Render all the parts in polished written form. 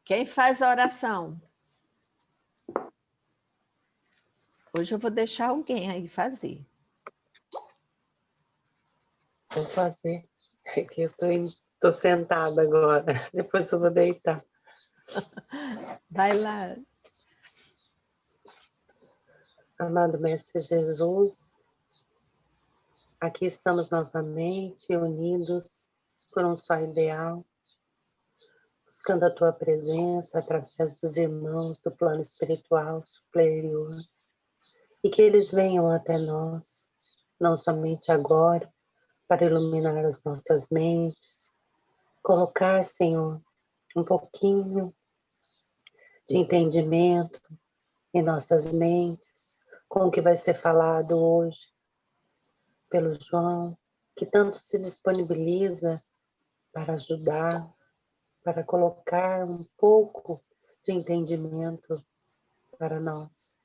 Quem faz a oração? Hoje eu vou deixar alguém aí fazer. Vou fazer. É que eu tô sentada agora. Depois eu vou deitar. Vai lá. Amado Mestre Jesus, aqui estamos novamente unidos por um só ideal, buscando a Tua presença através dos irmãos do plano espiritual superior, e que eles venham até nós, não somente agora, para iluminar as nossas mentes, colocar, Senhor, um pouquinho de entendimento em nossas mentes, com o que vai ser falado hoje pelo João, que tanto se disponibiliza para ajudar, para colocar um pouco de entendimento para nós.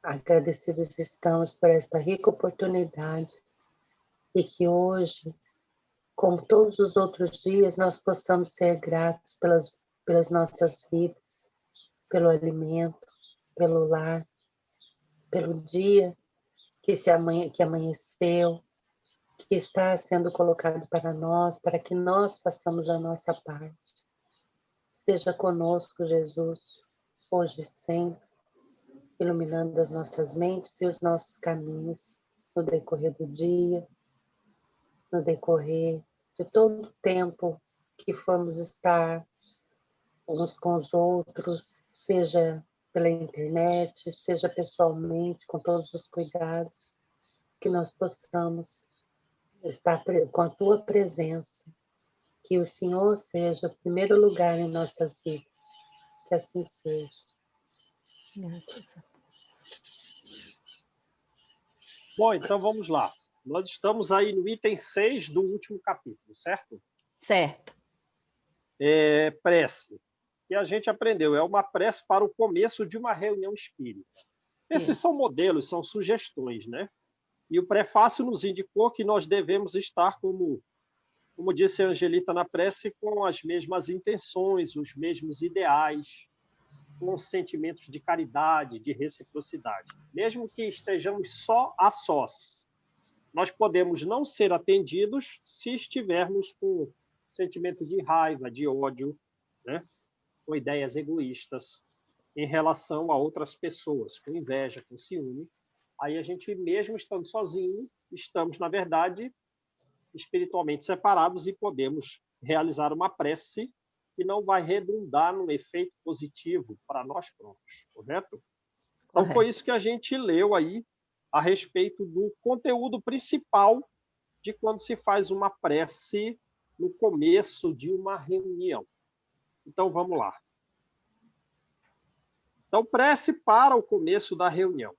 Agradecidos estamos por esta rica oportunidade e que hoje, como todos os outros dias, nós possamos ser gratos pelas nossas vidas, pelo alimento, pelo lar, pelo dia que amanheceu, que está sendo colocado para nós, para que nós façamos a nossa parte. Esteja conosco, Jesus, hoje e sempre, iluminando as nossas mentes e os nossos caminhos no decorrer do dia, no decorrer de todo o tempo que formos estar uns com os outros, seja pela internet, seja pessoalmente, com todos os cuidados, que nós possamos estar com a Tua presença, que o Senhor seja o primeiro lugar em nossas vidas, que assim seja. Graças a Deus. Bom, então vamos lá. Nós estamos aí no item 6 do último capítulo, certo? Certo. Prece. Que a gente aprendeu, é uma prece para o começo de uma reunião espírita. Esses Isso. são modelos, são sugestões, né? E o prefácio nos indicou que nós devemos estar, como disse a Angelita na prece, com as mesmas intenções, os mesmos ideais, com sentimentos de caridade, de reciprocidade. Mesmo que estejamos só a sós, nós podemos não ser atendidos se estivermos com sentimento de raiva, de ódio, né? Com ideias egoístas em relação a outras pessoas, com inveja, com ciúme. Aí a gente, mesmo estando sozinho, estamos, na verdade, espiritualmente separados e podemos realizar uma prece que não vai redundar num efeito positivo para nós próprios, correto? Então, foi isso que a gente leu aí a respeito do conteúdo principal de quando se faz uma prece no começo de uma reunião. Então, vamos lá. Então, prece para o começo da reunião.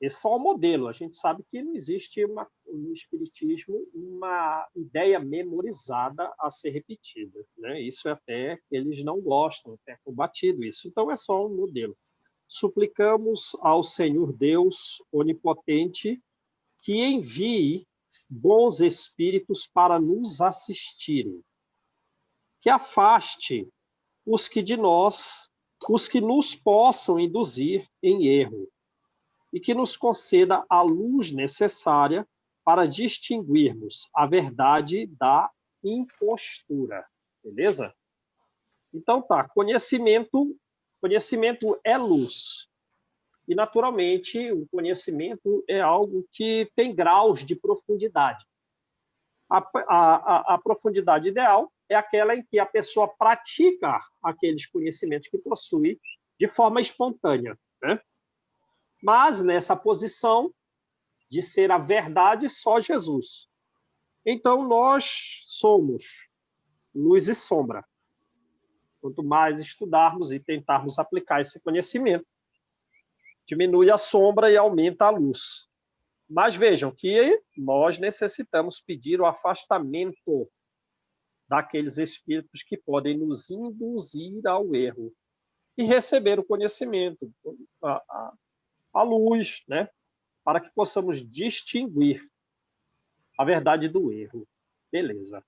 Esse é só o modelo. A gente sabe que não existe no Espiritismo uma ideia memorizada a ser repetida, né? Isso é até eles não gostam, até combatido isso. Então, é só um modelo. Suplicamos ao Senhor Deus onipotente que envie bons espíritos para nos assistirem, que afaste os que nos possam induzir em erro, e que nos conceda a luz necessária para distinguirmos a verdade da impostura. Beleza? Então tá, conhecimento é luz. E, naturalmente, o conhecimento é algo que tem graus de profundidade. A profundidade ideal é aquela em que a pessoa pratica aqueles conhecimentos que possui de forma espontânea, né? Mas nessa posição de ser a verdade só Jesus. Então, nós somos luz e sombra. Quanto mais estudarmos e tentarmos aplicar esse conhecimento, diminui a sombra e aumenta a luz. Mas vejam que nós necessitamos pedir o afastamento daqueles espíritos que podem nos induzir ao erro e receber o conhecimento, a luz, né? Para que possamos distinguir a verdade do erro. Beleza.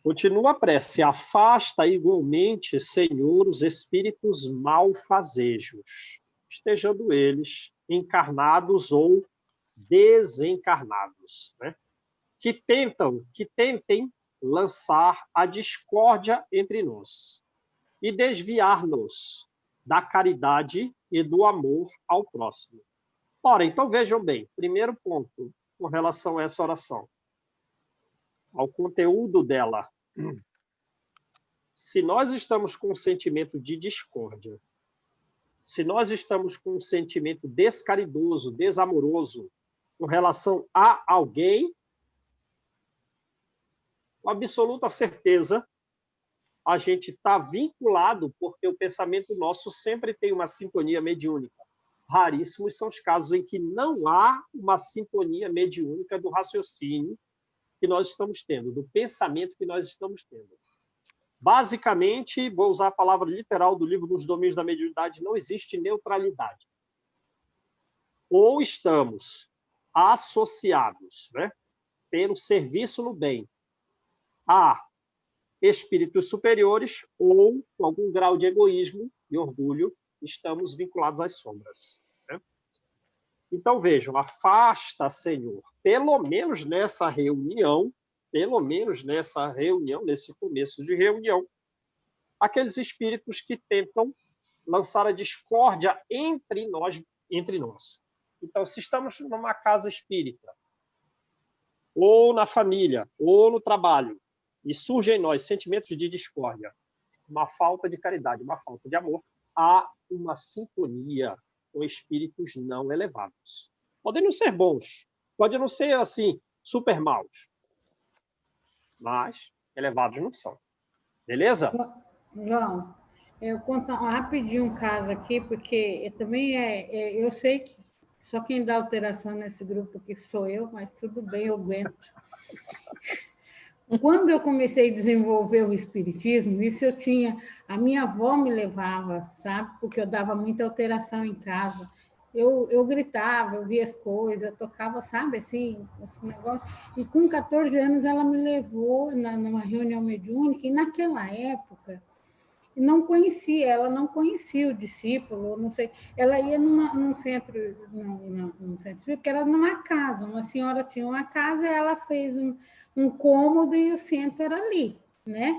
Continua a prece. Afasta igualmente, Senhor, os espíritos malfazejos, estejando eles encarnados ou desencarnados, né? Que tentem lançar a discórdia entre nós e desviar-nos da caridade e do amor ao próximo. Ora, então vejam bem, primeiro ponto com relação a essa oração, ao conteúdo dela. Se nós estamos com um sentimento de discórdia, se nós estamos com um sentimento descaridoso, desamoroso com relação a alguém, com absoluta certeza, a gente está vinculado, porque o pensamento nosso sempre tem uma sintonia mediúnica. Raríssimos são os casos em que não há uma sintonia mediúnica do raciocínio que nós estamos tendo, do pensamento que nós estamos tendo. Basicamente, vou usar a palavra literal do livro dos Domínios da Mediunidade, não existe neutralidade. Ou estamos associados, né, pelo serviço no bem a espíritos superiores, ou, com algum grau de egoísmo e orgulho, estamos vinculados às sombras, né? Então, vejam, afasta, Senhor, pelo menos nessa reunião, nesse começo de reunião, aqueles espíritos que tentam lançar a discórdia entre nós. Então, se estamos numa casa espírita, ou na família, ou no trabalho, e surgem em nós sentimentos de discórdia, uma falta de caridade, uma falta de amor, há uma sintonia com espíritos não elevados. Podem não ser bons, podem não ser, assim, super maus, mas elevados não são. Beleza? João, eu vou contar rapidinho um caso aqui, porque também eu sei que só quem dá alteração nesse grupo aqui sou eu, mas tudo bem, eu aguento. Quando eu comecei a desenvolver o espiritismo, isso eu tinha... A minha avó me levava, sabe? Porque eu dava muita alteração em casa. Eu gritava, eu via as coisas, eu tocava, sabe, assim, esse negócio. E com 14 anos ela me levou numa reunião mediúnica, e naquela época ela não conhecia o discípulo, não sei, ela ia num centro espírita, porque era numa casa, uma senhora tinha uma casa, e ela fez um cômodo e o centro era ali, né?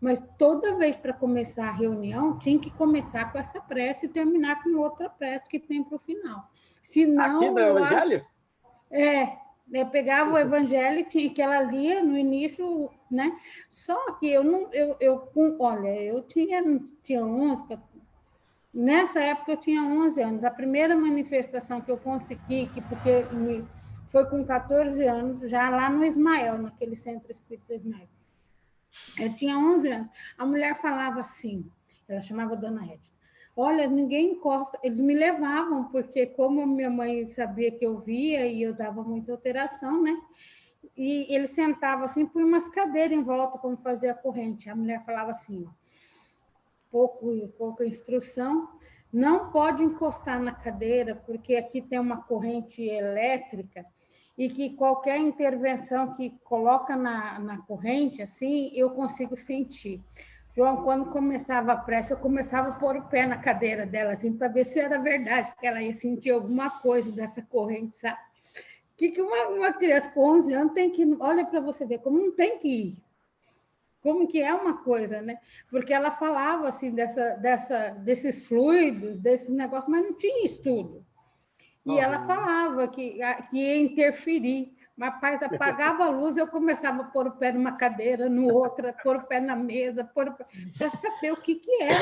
Mas toda vez para começar a reunião, tinha que começar com essa prece e terminar com outra prece que tem para o final. Senão, aqui do Evangelho? Eu pegava o Evangelho que ela lia no início, né? Só que olha, eu tinha 11, nessa época eu tinha 11 anos. A primeira manifestação que eu consegui, foi com 14 anos, já lá no Ismael, naquele centro espírita Ismael. Eu tinha 11 anos. A mulher falava assim, ela chamava Dona Edna: olha, ninguém encosta. Eles me levavam, porque como minha mãe sabia que eu via e eu dava muita alteração, né? E ele sentava assim, põe umas cadeiras em volta, como fazia a corrente. A mulher falava assim, pouca instrução, não pode encostar na cadeira, porque aqui tem uma corrente elétrica, e que qualquer intervenção que coloca na corrente, assim, eu consigo sentir. João, quando começava a prece, eu começava a pôr o pé na cadeira dela, assim, para ver se era verdade, que ela ia sentir alguma coisa dessa corrente, sabe? Que uma criança com 11 anos tem que... Olha para você ver como não tem que ir. Como que é uma coisa, né? Porque ela falava, assim, desses fluidos, desses negócios, mas não tinha estudo. E ela falava que ia interferir. Mas, rapaz, apagava a luz, eu começava a pôr o pé numa cadeira, no outra, pôr o pé na mesa, para saber o que era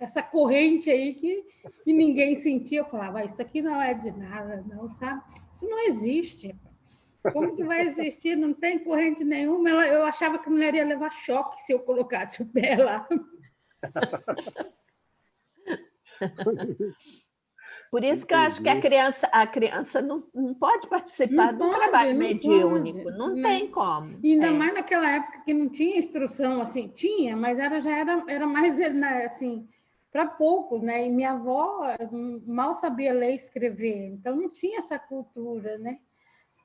essa corrente aí que ninguém sentia. Eu falava, isso aqui não é de nada, não, sabe? Isso não existe. Como que vai existir? Não tem corrente nenhuma. Eu achava que a mulher ia levar choque se eu colocasse o pé lá. Por isso que eu acho que a criança não pode participar do trabalho mediúnico, não tem como. E ainda mais naquela época que não tinha instrução, assim, tinha, mas já era mais, assim, para poucos, né? E minha avó mal sabia ler e escrever, então não tinha essa cultura, né?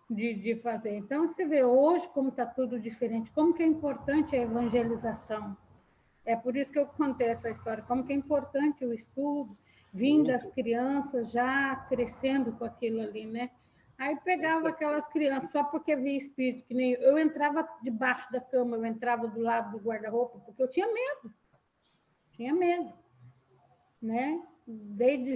de fazer. Então, você vê hoje como está tudo diferente, como que é importante a evangelização. É por isso que eu contei essa história, como que é importante o estudo, vindo das crianças já crescendo com aquilo ali, né? Aí pegava aquelas crianças, só porque via espírito, que nem eu entrava debaixo da cama, eu entrava do lado do guarda-roupa, porque eu tinha medo, né? Desde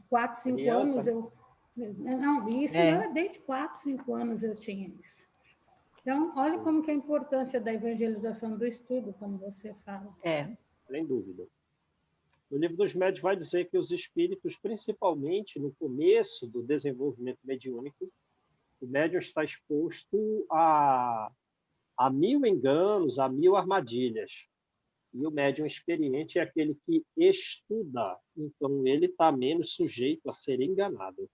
4, 5 Criança. anos eu... Não, isso desde 4, 5 anos eu tinha isso. Então, olha como que é a importância da evangelização do estudo, como você fala. Sem dúvida. No Livro dos Médiuns vai dizer que os espíritos, principalmente no começo do desenvolvimento mediúnico, o médium está exposto a 1000 enganos, a 1000 armadilhas. E o médium experiente é aquele que estuda, então ele está menos sujeito a ser enganado.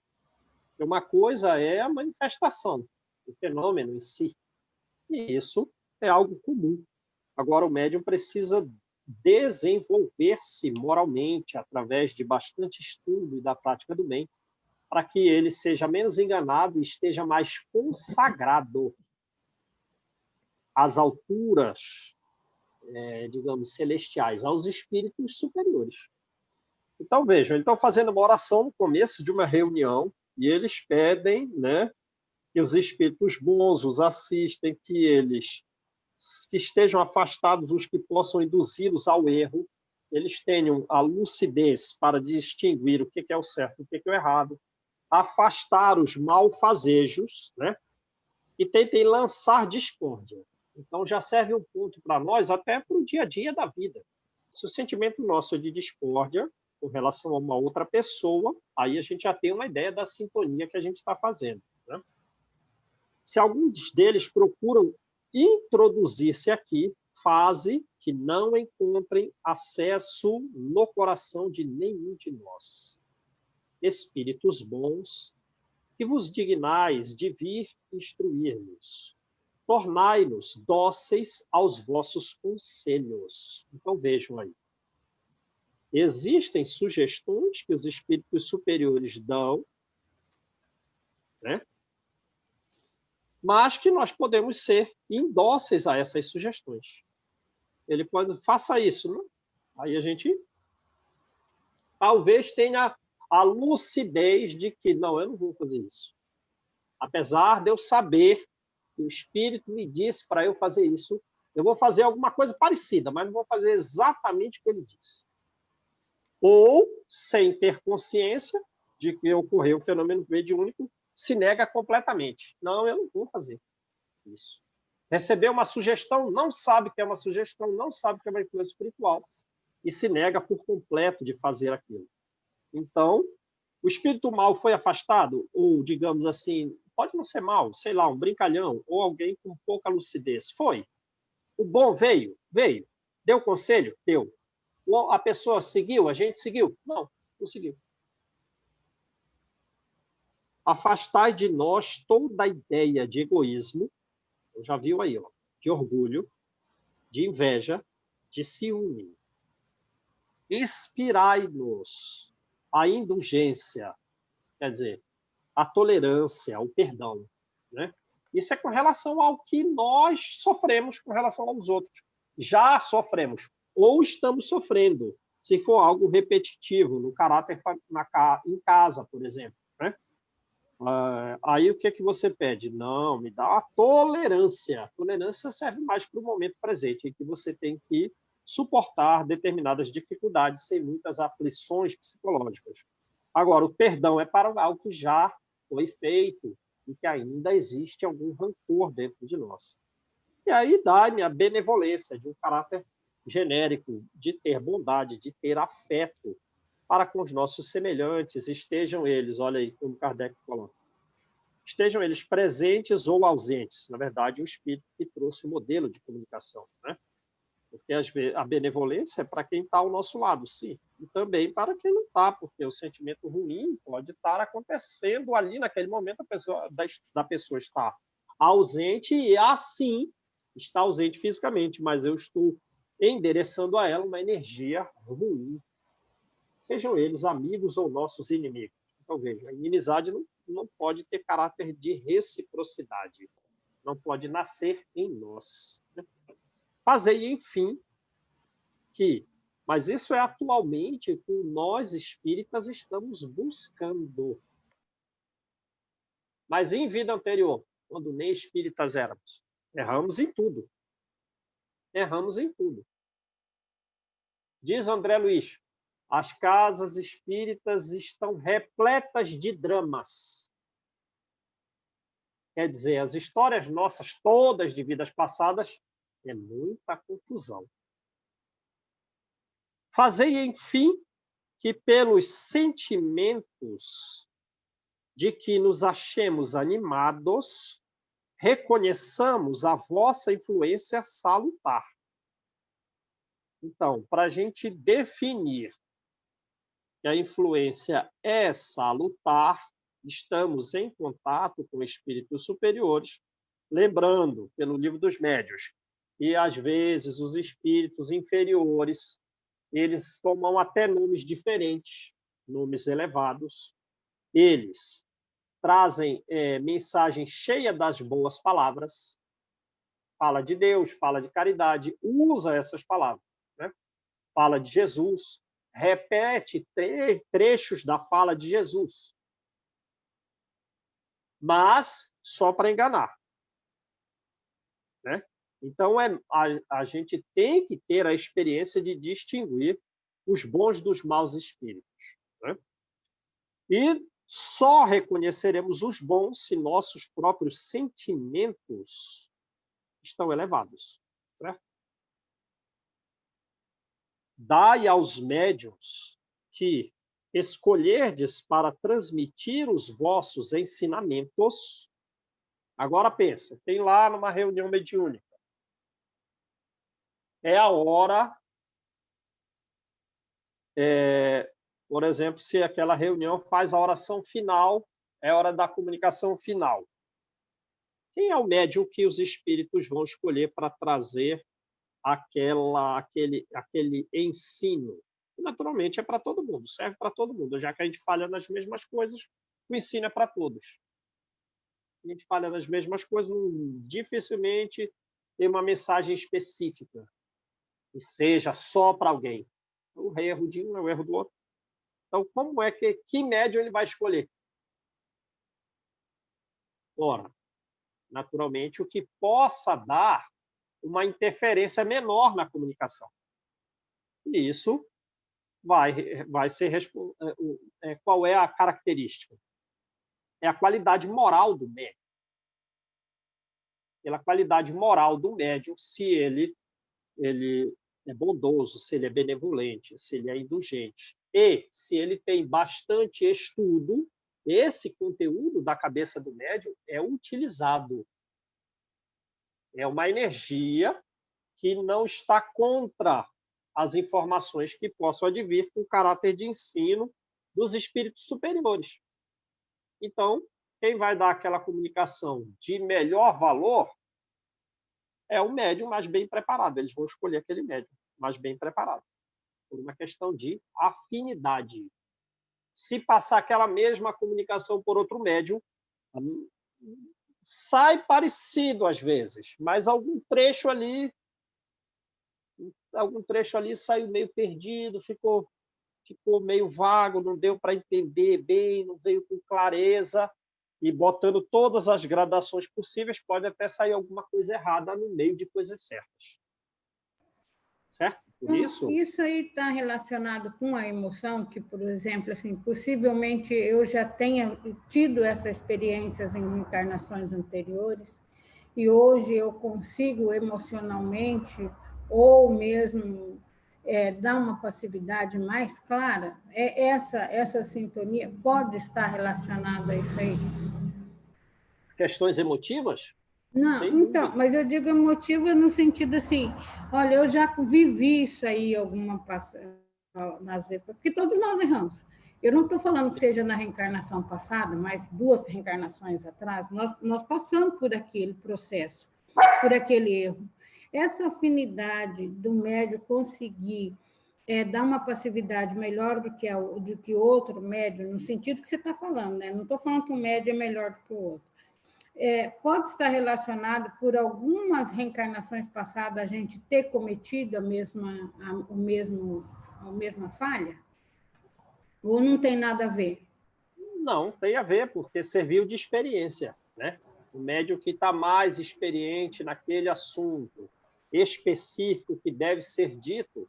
Uma coisa é a manifestação, o fenômeno em si, e isso é algo comum. Agora, o médium precisa desenvolver-se moralmente através de bastante estudo e da prática do bem, para que ele seja menos enganado e esteja mais consagrado às alturas, digamos, celestiais, aos espíritos superiores. Então, vejam, eles estão fazendo uma oração no começo de uma reunião e eles pedem, né, que os espíritos bons os assistem, que estejam afastados os que possam induzi-los ao erro, eles tenham a lucidez para distinguir o que é o certo e o que é o errado, afastar os malfazejos, né, e tentem lançar discórdia. Então, já serve um ponto para nós, até para o dia a dia da vida. Se o sentimento nosso é de discórdia com relação a uma outra pessoa, aí a gente já tem uma ideia da sintonia que a gente está fazendo, né? Se alguns deles procuram introduzir-se aqui, faze que não encontrem acesso no coração de nenhum de nós. Espíritos bons, que vos dignais de vir instruir-nos, tornai-nos dóceis aos vossos conselhos. Então, vejam aí. Existem sugestões que os espíritos superiores dão, né? Mas que nós podemos ser indóceis a essas sugestões. Ele pode, faça isso, né? Aí a gente talvez tenha a lucidez de que, não, eu não vou fazer isso. Apesar de eu saber que o Espírito me disse para eu fazer isso, eu vou fazer alguma coisa parecida, mas não vou fazer exatamente o que ele disse. Ou, sem ter consciência de que ocorreu o fenômeno mediúnico, se nega completamente. Não, eu não vou fazer isso. Recebeu uma sugestão, não sabe que é uma sugestão, não sabe que é uma influência espiritual, e se nega por completo de fazer aquilo. Então, o espírito mal foi afastado, ou, digamos assim, pode não ser mal, sei lá, um brincalhão, ou alguém com pouca lucidez. Foi. O bom veio? Veio. Deu conselho? Deu. A pessoa seguiu? A gente seguiu? Não, não seguiu. Afastai de nós toda a ideia de egoísmo, já viu aí, ó, de orgulho, de inveja, de ciúme. Inspirai-nos a indulgência, quer dizer, a tolerância, o perdão, né? Isso é com relação ao que nós sofremos com relação aos outros. Já sofremos, ou estamos sofrendo, se for algo repetitivo, no caráter em casa, por exemplo, né? Aí o que é que você pede? Não, me dá a tolerância. A tolerância serve mais para o momento presente, em que você tem que suportar determinadas dificuldades sem muitas aflições psicológicas. Agora, o perdão é para algo que já foi feito e que ainda existe algum rancor dentro de nós. E aí dá-me a benevolência de um caráter genérico, de ter bondade, de ter afeto para com os nossos semelhantes, estejam eles, olha aí como Kardec coloca, estejam eles presentes ou ausentes. Na verdade, o espírito que trouxe o modelo de comunicação, né? Porque a benevolência é para quem está ao nosso lado, sim, e também para quem não está, porque o sentimento ruim pode estar acontecendo ali naquele momento, da pessoa está ausente e assim está ausente fisicamente, mas eu estou endereçando a ela uma energia ruim, sejam eles amigos ou nossos inimigos. Então, veja, a inimizade não pode ter caráter de reciprocidade, não pode nascer em nós. Né? Fazei, enfim, que... Mas isso é atualmente o que nós espíritas estamos buscando. Mas em vida anterior, quando nem espíritas éramos, erramos em tudo. Erramos em tudo. Diz André Luiz, as casas espíritas estão repletas de dramas. Quer dizer, as histórias nossas todas de vidas passadas é muita confusão. Fazei, enfim, que pelos sentimentos de que nos achemos animados, reconheçamos a vossa influência salutar. Então, para a gente definir que a influência é salutar, estamos em contato com espíritos superiores, lembrando, pelo Livro dos Médiuns, que às vezes os espíritos inferiores, eles tomam até nomes diferentes, nomes elevados. Eles trazem mensagem cheia das boas palavras, fala de Deus, fala de caridade, usa essas palavras, né? Fala de Jesus, repete trechos da fala de Jesus, mas só para enganar, né? Então, a gente tem que ter a experiência de distinguir os bons dos maus espíritos, né? E só reconheceremos os bons se nossos próprios sentimentos estão elevados, certo? Dai aos médiuns que escolherdes para transmitir os vossos ensinamentos. Agora pensa, tem lá numa reunião mediúnica. É a hora, por exemplo, se aquela reunião faz a oração final, é a hora da comunicação final. Quem é o médium que os espíritos vão escolher para trazer aquele ensino? E, naturalmente, é para todo mundo, serve para todo mundo. Já que a gente falha nas mesmas coisas, o ensino é para todos. A gente falha nas mesmas coisas, dificilmente tem uma mensagem específica que seja só para alguém. O erro de um é o erro do outro. Então, como é que médium ele vai escolher? Ora, naturalmente, o que possa dar uma interferência menor na comunicação. E isso vai ser... Qual é a característica? É a qualidade moral do médium. Pela qualidade moral do médium, se ele é bondoso, se ele é benevolente, se ele é indulgente. E se ele tem bastante estudo, esse conteúdo da cabeça do médium é utilizado. É uma energia que não está contra as informações que possam advir com o caráter de ensino dos espíritos superiores. Então, quem vai dar aquela comunicação de melhor valor é o médium mais bem preparado. Eles vão escolher aquele médium mais bem preparado, por uma questão de afinidade. Se passar aquela mesma comunicação por outro médium, sai parecido às vezes, mas algum trecho ali saiu meio perdido, ficou meio vago, não deu para entender bem, não veio com clareza, e botando todas as gradações possíveis, pode até sair alguma coisa errada no meio de coisas certas. Certo? Por isso... Isso aí está relacionado com a emoção, que, por exemplo, assim, possivelmente eu já tenha tido essas experiências em encarnações anteriores, e hoje eu consigo emocionalmente, ou mesmo dar uma passividade mais clara. Essa sintonia pode estar relacionada a isso aí? Questões emotivas? Não, então, mas eu digo emotiva no sentido assim, olha, eu já vivi isso aí nas vezes, porque todos nós erramos. Eu não estou falando que seja na reencarnação passada, mas 2 reencarnações atrás, nós passamos por aquele processo, por aquele erro. Essa afinidade do médium conseguir dá uma passividade melhor do que outro médium, no sentido que você está falando, né? Não estou falando que um médium é melhor do que o outro. Pode estar relacionado por algumas reencarnações passadas a gente ter cometido a mesma falha? Ou não tem nada a ver? Não, tem a ver, porque serviu de experiência, né? O médium que está mais experiente naquele assunto específico que deve ser dito,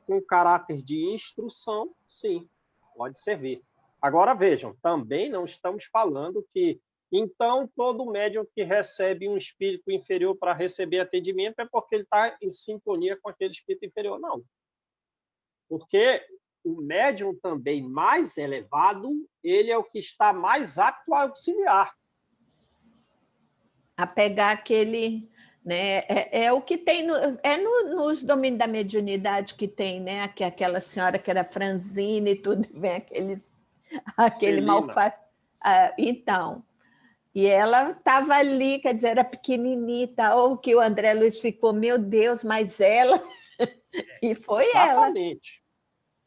com caráter de instrução, sim, pode servir. Agora, vejam, também não estamos falando que, então, todo médium que recebe um espírito inferior para receber atendimento é porque ele está em sintonia com aquele espírito inferior. Não. Porque o médium também mais elevado, ele é o que está mais apto a auxiliar. A pegar aquele... Né? O que tem nos domínios da mediunidade que tem, né? Aquela senhora que era franzina e tudo, vem aquele malfaz. Então, e ela estava ali, quer dizer, era pequenininha, ou que o André Luiz ficou, meu Deus, mas ela... E foi Exatamente.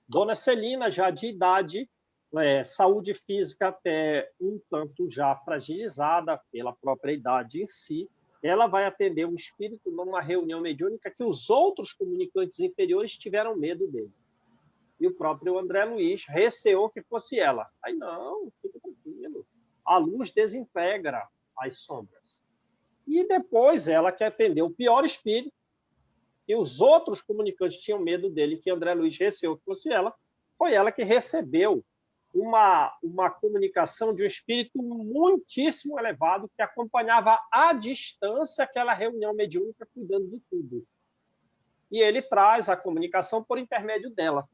Dona Celina, já de idade, saúde física até um tanto já fragilizada pela própria idade em si, ela vai atender um espírito numa reunião mediúnica que os outros comunicantes inferiores tiveram medo dele. E o próprio André Luiz receou que fosse ela. Aí, não, fica tranquilo. A luz desintegra as sombras. E depois ela que atendeu o pior espírito, e os outros comunicantes tinham medo dele, que André Luiz receou que fosse ela, foi ela que recebeu uma comunicação de um espírito muitíssimo elevado que acompanhava à distância aquela reunião mediúnica cuidando de tudo. E ele traz a comunicação por intermédio dela.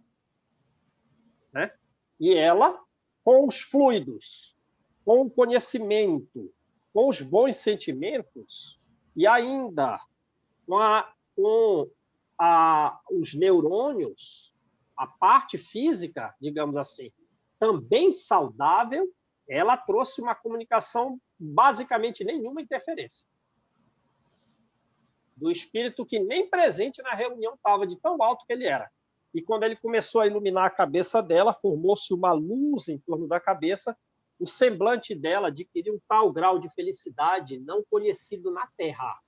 Né? E ela, com os fluidos, com o conhecimento, com os bons sentimentos, e ainda com os neurônios, a parte física, digamos assim, também saudável, ela trouxe uma comunicação basicamente nenhuma interferência. Do espírito que nem presente na reunião estava, de tão alto que ele era. E quando ele começou a iluminar a cabeça dela, formou-se uma luz em torno da cabeça, o semblante dela adquiriu um tal grau de felicidade não conhecido na Terra.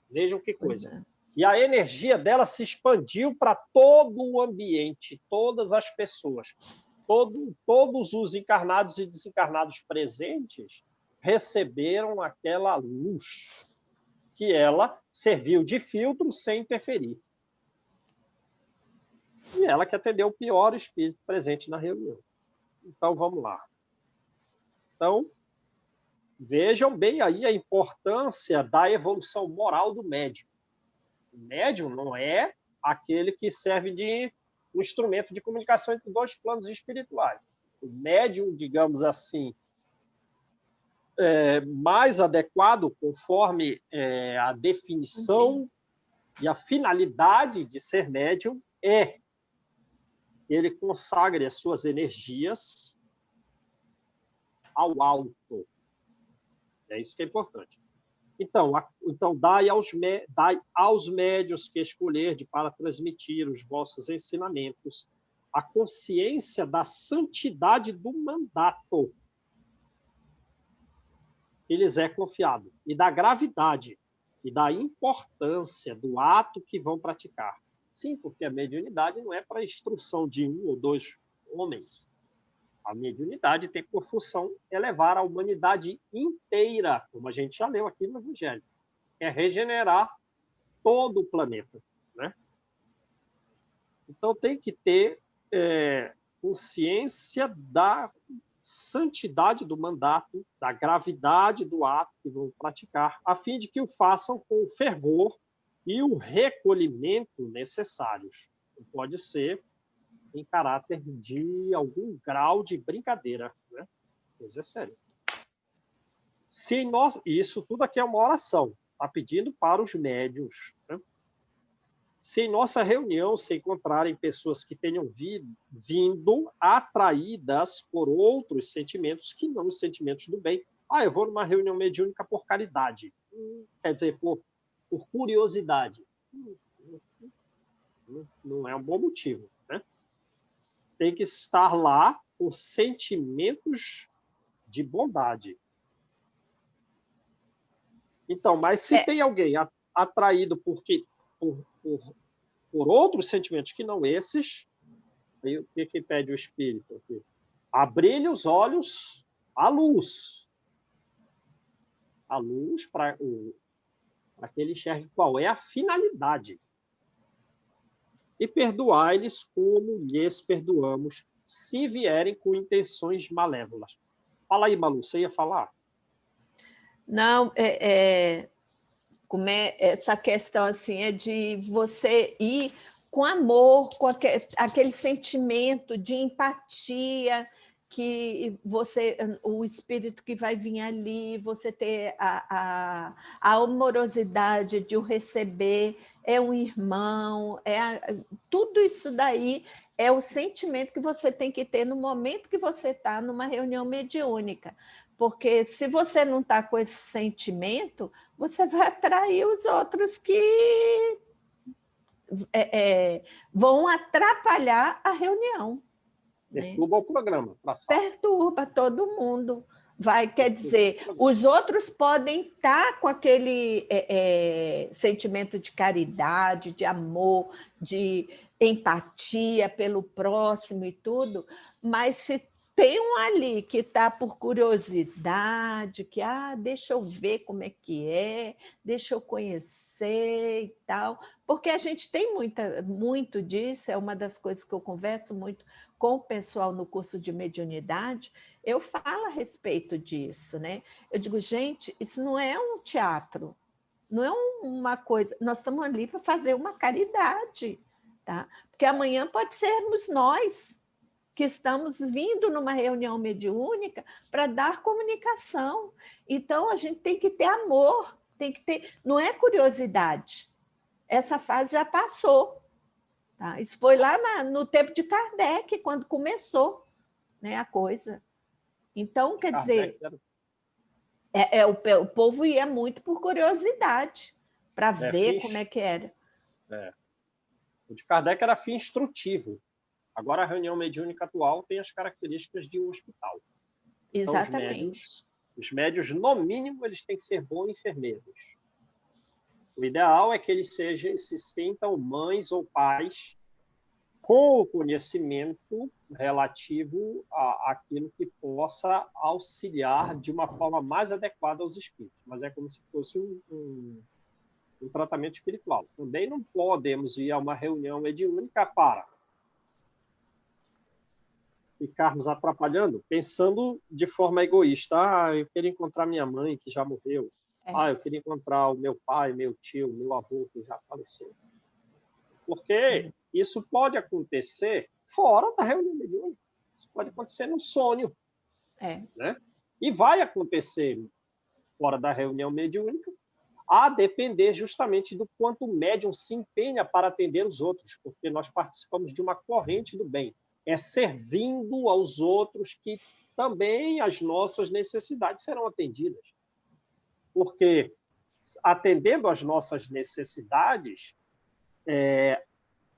Vejam que coisa. E a energia dela se expandiu para todo o ambiente, todas as pessoas. Todos os encarnados e desencarnados presentes receberam aquela luz, que ela serviu de filtro sem interferir. E ela que atendeu o pior espírito presente na reunião. Então, vamos lá. Então, vejam bem aí a importância da evolução moral do médium. O médium não é aquele que serve de um instrumento de comunicação entre dois planos espirituais. O médium, digamos assim, mais adequado, conforme a definição e a finalidade de ser médium, é que ele consagre as suas energias ao alto. É isso que é importante. Então dai aos médiuns que escolherdes para transmitir os vossos ensinamentos a consciência da santidade do mandato que lhes é confiado, e da gravidade e da importância do ato que vão praticar. Sim, porque a mediunidade não é para instrução de um ou dois homens. A mediunidade tem por função elevar a humanidade inteira, como a gente já leu aqui no Evangelho. É regenerar todo o planeta. Né? Então, tem que ter consciência da santidade do mandato, da gravidade do ato que vão praticar, a fim de que o façam com o fervor e o recolhimento necessários. Não pode ser em caráter de algum grau de brincadeira. Né? Coisa é séria. Isso tudo aqui é uma oração. Está pedindo para os médiuns. Né? Se em nossa reunião se encontrarem pessoas que tenham vindo atraídas por outros sentimentos que não os sentimentos do bem. Eu vou numa reunião mediúnica por caridade. Quer dizer, por curiosidade. Não é um bom motivo, né? Tem que estar lá por sentimentos de bondade. Então, mas se tem alguém atraído por outros sentimentos que não esses, aí o que pede o Espírito aqui? Abrir-lhe os olhos à luz. A luz para que ele enxergue qual é a finalidade. E perdoai-lhes como lhes perdoamos, se vierem com intenções malévolas. Fala aí, Malu, você ia falar? Não, como essa questão assim é de você ir com amor, com aquele sentimento de empatia que o espírito que vai vir ali, você ter a amorosidade de o receber, é um irmão, tudo isso daí é o sentimento que você tem que ter no momento que você está numa reunião mediúnica. Porque se você não está com esse sentimento, você vai atrair os outros que vão atrapalhar a reunião. Perturba o programa. Perturba todo mundo. Quer dizer, os outros podem estar com aquele sentimento de caridade, de amor, de empatia pelo próximo e tudo, mas se tem um ali que está por curiosidade, que deixa eu ver como é que deixa eu conhecer e tal, porque a gente tem muito disso, é uma das coisas que eu converso muito com o pessoal no curso de mediunidade, eu falo a respeito disso, né? Eu digo, gente, isso não é um teatro, não é uma coisa, nós estamos ali para fazer uma caridade, tá? Porque amanhã pode sermos nós que estamos vindo numa reunião mediúnica para dar comunicação. Então, a gente tem que ter amor, tem que ter... Não é curiosidade. Essa fase já passou. Tá? Isso foi lá no tempo de Kardec, quando começou, né, a coisa. Então, quer dizer, o povo ia muito por curiosidade, para ver como é que era. O de Kardec era fim instrutivo. Agora, a reunião mediúnica atual tem as características de um hospital. Exatamente. Então, os médios, no mínimo, eles têm que ser bons enfermeiros. O ideal é que eles se sintam mães ou pais com o conhecimento relativo àquilo que possa auxiliar de uma forma mais adequada aos espíritos. Mas é como se fosse um tratamento espiritual. Também não podemos ir a uma reunião mediúnica para ficarmos atrapalhando, pensando de forma egoísta. Eu queria encontrar minha mãe, que já morreu. Eu queria encontrar o meu pai, meu tio, meu avô, que já faleceu. Porque isso pode acontecer fora da reunião mediúnica. Isso pode acontecer num sonho. Né? E vai acontecer fora da reunião mediúnica, a depender justamente do quanto o médium se empenha para atender os outros, porque nós participamos de uma corrente do bem. É servindo aos outros que também as nossas necessidades serão atendidas. Porque, atendendo às nossas necessidades,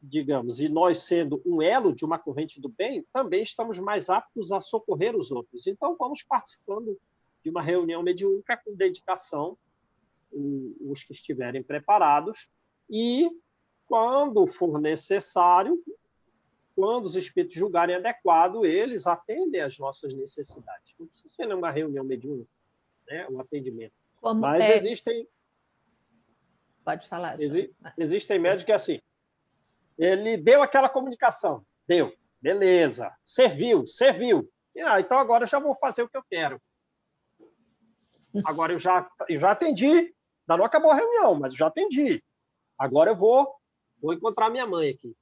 digamos, e nós sendo um elo de uma corrente do bem, também estamos mais aptos a socorrer os outros. Então, vamos participando de uma reunião mediúnica com dedicação, os que estiverem preparados, e, quando for necessário, quando os espíritos julgarem adequado, eles atendem às nossas necessidades. Não precisa ser uma reunião mediúnica, né? Um atendimento. Mas existem... Pode falar. Existem médicos que, assim, ele deu aquela comunicação, deu, beleza, serviu. Então agora eu já vou fazer o que eu quero. Agora eu já atendi, ainda não acabou a reunião, mas eu já atendi. Agora eu vou encontrar minha mãe aqui.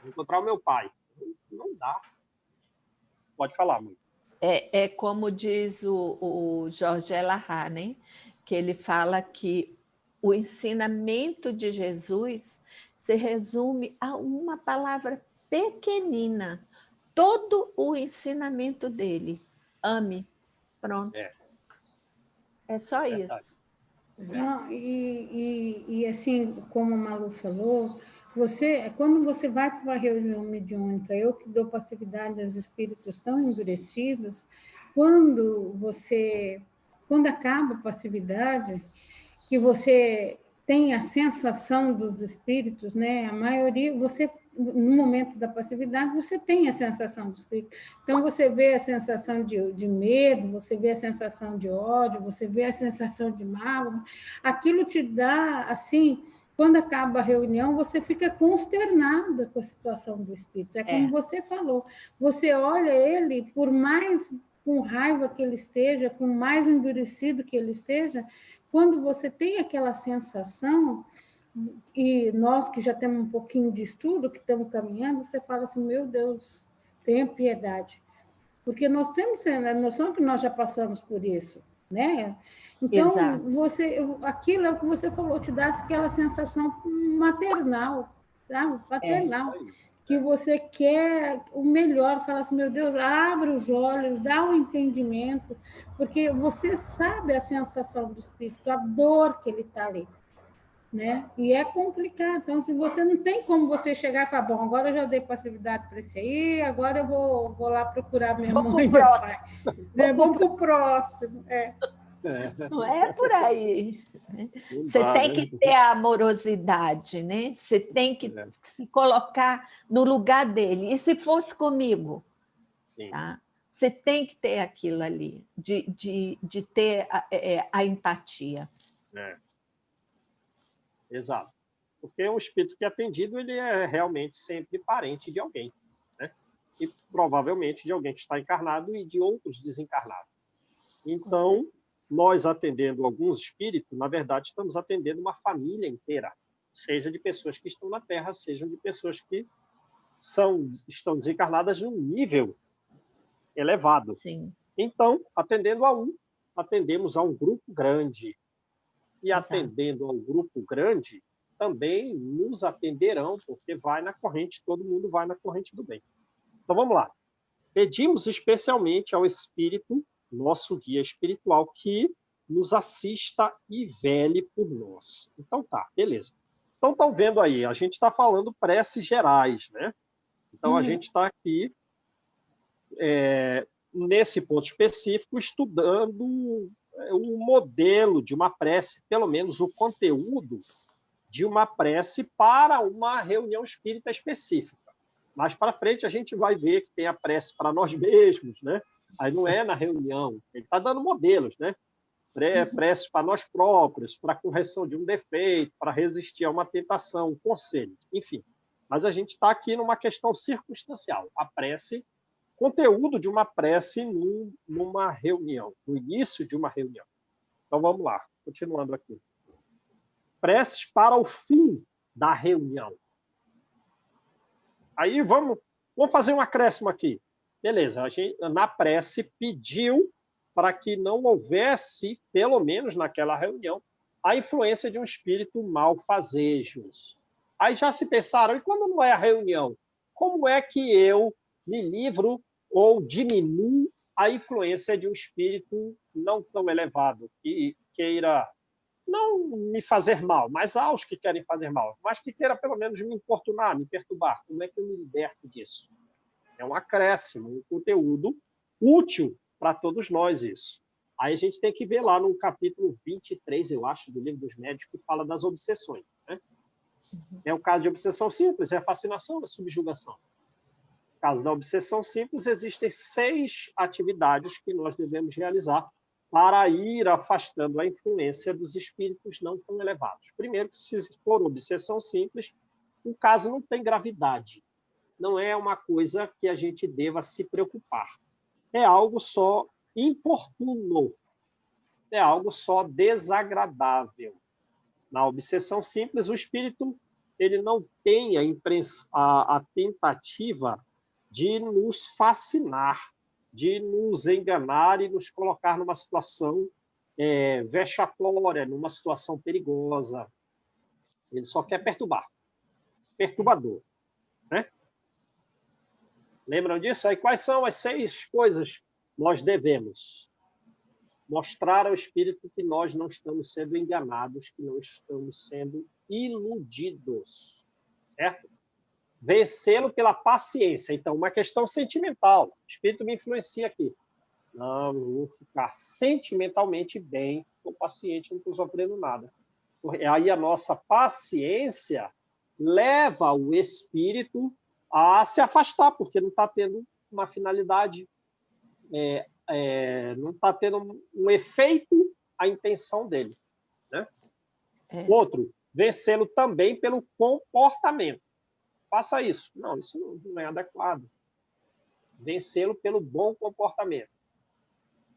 Vou encontrar o meu pai. Não dá. Pode falar, mãe. É como diz o Jorge Elahá, né? Que ele fala que o ensinamento de Jesus se resume a uma palavra pequenina. Todo o ensinamento dele. Ame. Pronto. É só isso. E assim, como a Malu falou, Quando você vai para uma reunião mediúnica, eu que dou passividade aos espíritos tão endurecidos, quando acaba a passividade, que você tem a sensação dos espíritos, né? A maioria, no momento da passividade, você tem a sensação do espírito. Então, você vê a sensação de medo, você vê a sensação de ódio, você vê a sensação de mágoa. Aquilo te dá, assim, quando acaba a reunião, você fica consternada com a situação do espírito. É como você falou. Você olha ele, por mais com raiva que ele esteja, com mais endurecido que ele esteja, quando você tem aquela sensação, e nós que já temos um pouquinho de estudo, que estamos caminhando, você fala assim, meu Deus, tenha piedade. Porque nós temos a noção que nós já passamos por isso, né? Então, aquilo é o que você falou, te dá aquela sensação maternal, sabe? Paternal. Que você quer o melhor, fala assim, meu Deus, abre os olhos, dá um entendimento, porque você sabe a sensação do espírito, a dor que ele está ali, né? E é complicado. Então, se você não tem como você chegar e falar, bom, agora eu já dei passividade para esse aí, agora eu vou lá procurar minha mãe e meu pai. Vamos para o próximo. Não é por aí. Você tem que ter a amorosidade, né? Você tem que se colocar no lugar dele. E se fosse comigo? Tá? Você tem que ter aquilo ali, de ter a empatia. Exato. Porque o espírito que é atendido, ele é realmente sempre parente de alguém, né? E provavelmente de alguém que está encarnado e de outros desencarnados. Então, nós atendendo alguns espíritos, na verdade, estamos atendendo uma família inteira, seja de pessoas que estão na Terra, seja de pessoas que estão desencarnadas num nível elevado. Sim. Então, atendendo a um, atendemos a um grupo grande. E atendendo a um grupo grande, também nos atenderão, porque vai na corrente, todo mundo vai na corrente do bem. Então, vamos lá. Pedimos especialmente ao Espírito, nosso guia espiritual, que nos assista e vele por nós. Então, tá, beleza. Então, estão vendo aí, a gente está falando preces gerais, né? Então, a gente está aqui, nesse ponto específico, estudando o modelo de uma prece, pelo menos o conteúdo de uma prece para uma reunião espírita específica. Mais para frente, a gente vai ver que tem a prece para nós mesmos, né? Aí não é na reunião, ele está dando modelos, né? Prece para nós próprios, para a correção de um defeito, para resistir a uma tentação, um conselho, enfim. Mas a gente está aqui numa questão circunstancial. A prece, conteúdo de uma prece numa reunião, no início de uma reunião. Então, vamos lá, continuando aqui. Preces para o fim da reunião. Aí, vamos fazer um acréscimo aqui. Beleza, a gente, na prece, pediu para que não houvesse, pelo menos naquela reunião, a influência de um espírito malfazejo. Aí já se pensaram, e quando não é a reunião, como é que eu me livro ou diminuo a influência de um espírito não tão elevado, que queira não me fazer mal, mas aos que querem fazer mal, mas que queira pelo menos me importunar, me perturbar? Como é que eu me liberto disso? É um acréscimo, um conteúdo útil para todos nós isso. Aí a gente tem que ver lá no capítulo 23, eu acho, do Livro dos Médiuns, que fala das obsessões, né? É o caso de obsessão simples, é a fascinação, a subjugação. No caso da obsessão simples, existem 6 atividades que nós devemos realizar para ir afastando a influência dos espíritos não tão elevados. Primeiro, que se for obsessão simples, o caso não tem gravidade. Não é uma coisa que a gente deva se preocupar. É algo só importuno. É algo só desagradável. Na obsessão simples, o espírito ele não tem a tentativa de nos fascinar, de nos enganar e nos colocar numa situação vexatória, numa situação perigosa. Ele só quer perturbar. Perturbador. Né? Lembram disso? Aí, quais são as 6 coisas que nós devemos? Mostrar ao espírito que nós não estamos sendo enganados, que não estamos sendo iludidos. certo? Vencê-lo pela paciência. Então, uma questão sentimental. O espírito me influencia aqui. Não, eu vou ficar sentimentalmente bem, estou paciente, não estou sofrendo nada. Aí a nossa paciência leva o espírito a se afastar, porque não está tendo uma finalidade, não está tendo um efeito a intenção dele. Né? Outro, vencê-lo também pelo comportamento. Faça isso. Não, isso não é adequado. Vencê-lo pelo bom comportamento.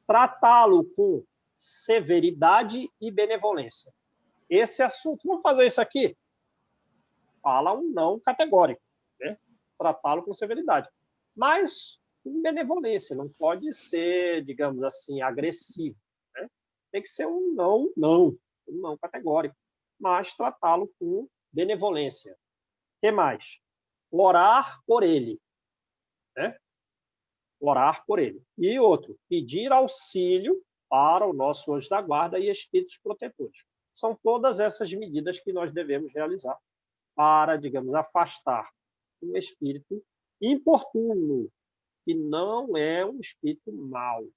Tratá-lo com severidade e benevolência. Esse assunto, vamos fazer isso aqui? Fala um não categórico. Né? Tratá-lo com severidade. Mas com benevolência. Não pode ser, digamos assim, agressivo. Né? Tem que ser um não categórico. Mas tratá-lo com benevolência. O que mais? Orar por ele. Né? Orar por ele. E outro, pedir auxílio para o nosso anjo da guarda e espíritos protetores. São todas essas medidas que nós devemos realizar para, digamos, afastar um espírito importuno, que não é um espírito mau.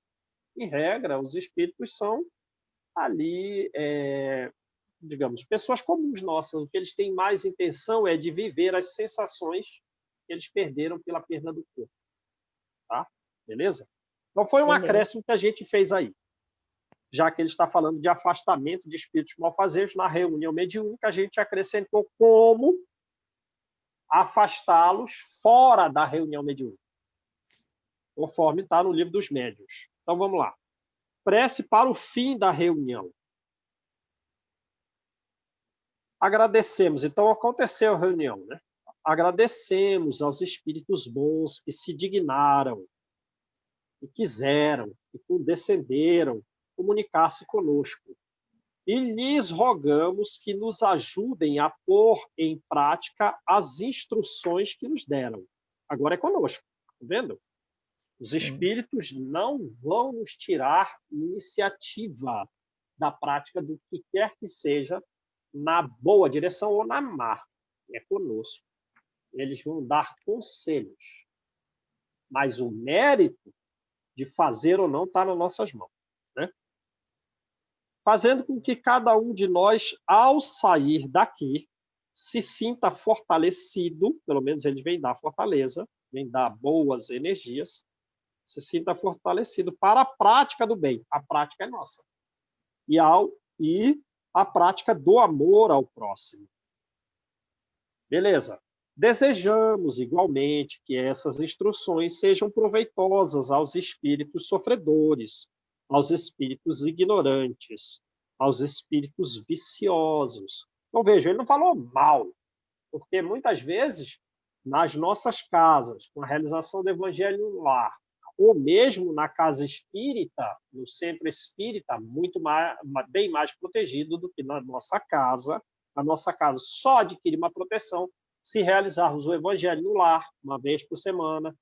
Em regra, os espíritos são ali, digamos, pessoas comuns nossas. O que eles têm mais intenção é de viver as sensações que eles perderam pela perda do corpo. Tá? Beleza? Então, foi um acréscimo que a gente fez aí. Já que ele está falando de afastamento de espíritos malfazejos, na reunião mediúnica, a gente acrescentou como afastá-los fora da reunião mediúnica, conforme está no livro dos médiuns. Então, vamos lá. Prece para o fim da reunião. Agradecemos. Então, aconteceu a reunião, né? Agradecemos aos espíritos bons que se dignaram, e quiseram, e condescenderam comunicar-se conosco. E lhes rogamos que nos ajudem a pôr em prática as instruções que nos deram. Agora é conosco, tá vendo? Os espíritos não vão nos tirar iniciativa da prática do que quer que seja na boa direção ou na má. É conosco. Eles vão dar conselhos. Mas o mérito de fazer ou não está nas nossas mãos. Né? Fazendo com que cada um de nós, ao sair daqui, se sinta fortalecido, pelo menos ele vem dar fortaleza, vem dar boas energias, se sinta fortalecido para a prática do bem. A prática é nossa. E a prática do amor ao próximo. Beleza. Desejamos, igualmente, que essas instruções sejam proveitosas aos espíritos sofredores, aos espíritos ignorantes, aos espíritos viciosos. Então, veja, ele não falou mal, porque muitas vezes, nas nossas casas, com a realização do evangelho no lar, ou mesmo na casa espírita, no centro espírita, muito mais, bem mais protegido do que na nossa casa. A nossa casa só adquire uma proteção se realizarmos o evangelho no lar, uma vez por semana.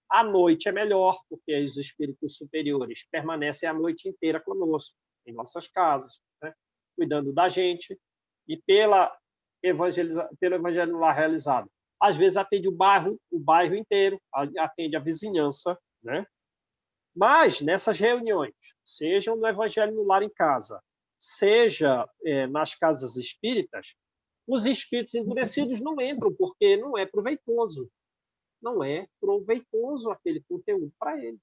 À noite é melhor, porque os espíritos superiores permanecem a noite inteira conosco, em nossas casas, né? Cuidando da gente, e pelo evangelho no lar realizado. Às vezes atende o bairro inteiro, atende a vizinhança, né? Mas nessas reuniões, sejam no evangelho no lar em casa, seja nas casas espíritas, os espíritos endurecidos não entram, porque não é proveitoso. Não é proveitoso aquele conteúdo para ele.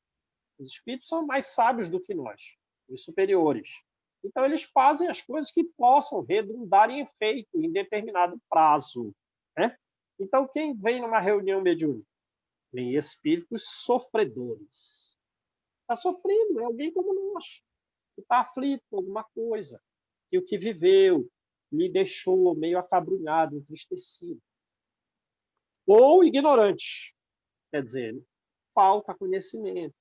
Os espíritos são mais sábios do que nós, os superiores. Então, eles fazem as coisas que possam redundar em efeito em determinado prazo. Né? Então, quem vem numa reunião mediúnica? Vem espíritos sofredores. Está sofrendo, é alguém como nós, que está aflito com alguma coisa, que o que viveu lhe deixou meio acabrunhado, entristecido. Ou ignorante, quer dizer, falta conhecimento.